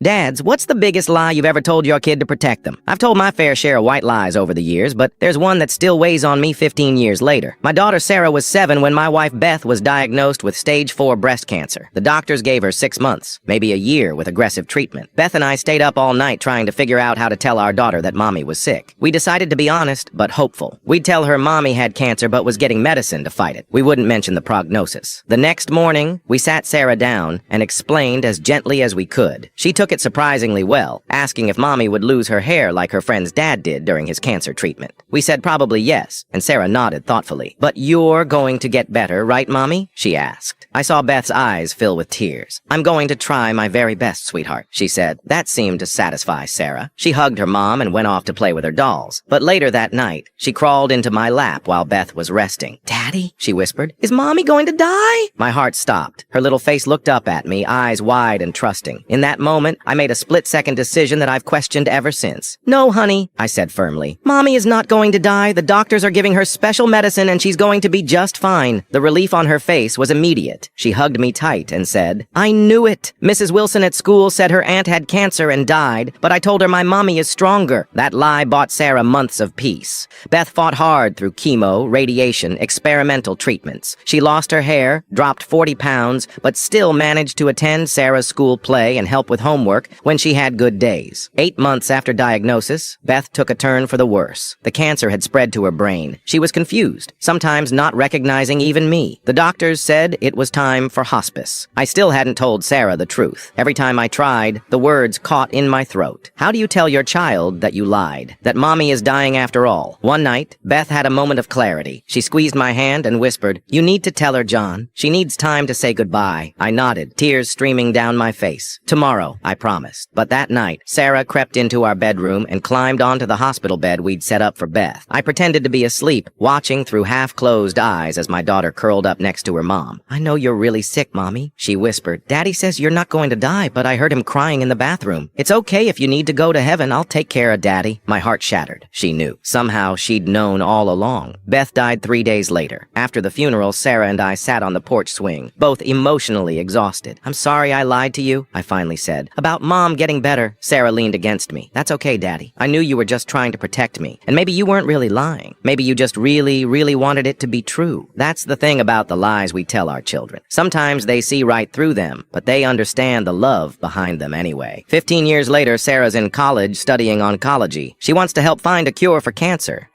Dads, what's the biggest lie you've ever told your kid to protect them? I've told my fair share of white lies over the years, but there's one that still weighs on me 15 years later. My daughter Sarah was 7 when my wife Beth was diagnosed with stage 4 breast cancer. The doctors gave her 6 months, maybe a year with aggressive treatment. Beth and I stayed up all night trying to figure out how to tell our daughter that mommy was sick. We decided to be honest, but hopeful. We'd tell her mommy had cancer but was getting medicine to fight it. We wouldn't mention the prognosis. The next morning, we sat Sarah down and explained as gently as we could. She took it surprisingly well, asking if mommy would lose her hair like her friend's dad did during his cancer treatment. We said probably yes, and Sarah nodded thoughtfully. "But you're going to get better, right, mommy?" she asked. I saw Beth's eyes fill with tears. "I'm going to try my very best, sweetheart," she said. That seemed to satisfy Sarah. She hugged her mom and went off to play with her dolls. But later that night, she crawled into my lap while Beth was resting. "Daddy," she whispered, "is mommy going to die?" My heart stopped. Her little face looked up at me, eyes wide and trusting. In that moment, I made a split-second decision that I've questioned ever since. "No, honey," I said firmly. "Mommy is not going to die. The doctors are giving her special medicine and she's going to be just fine." The relief on her face was immediate. She hugged me tight and said, "I knew it. Mrs. Wilson at school said her aunt had cancer and died, but I told her my mommy is stronger." That lie bought Sarah months of peace. Beth fought hard through chemo, radiation, experimental treatments. She lost her hair, dropped 40 pounds, but still managed to attend Sarah's school play and help with homework when she had good days. 8 months after diagnosis, Beth took a turn for the worse. The cancer had spread to her brain. She was confused, sometimes not recognizing even me. The doctors said it was time for hospice. I still hadn't told Sarah the truth. Every time I tried, the words caught in my throat. How do you tell your child that you lied? That mommy is dying after all? One night, Beth had a moment of clarity. She squeezed my hand and whispered, "You need to tell her, John. She needs time to say goodbye." I nodded, tears streaming down my face. "Tomorrow," I promised. But that night, Sarah crept into our bedroom and climbed onto the hospital bed we'd set up for Beth. I pretended to be asleep, watching through half-closed eyes as my daughter curled up next to her mom. "I know you're really sick, Mommy," she whispered. "Daddy says you're not going to die, but I heard him crying in the bathroom. It's okay if you need to go to heaven. I'll take care of Daddy." My heart shattered. She knew. Somehow she'd known all along. Beth died 3 days later. After the funeral, Sarah and I sat on the porch swing, both emotionally exhausted. "I'm sorry I lied to you," I finally said. "About Mom getting better." Sarah leaned against me. "That's okay, Daddy. I knew you were just trying to protect me. And maybe you weren't really lying. Maybe you just really, really wanted it to be true." That's the thing about the lies we tell our children. Sometimes they see right through them, but they understand the love behind them anyway. 15 years later, Sarah's in college studying oncology. She wants to help find a cure for cancer.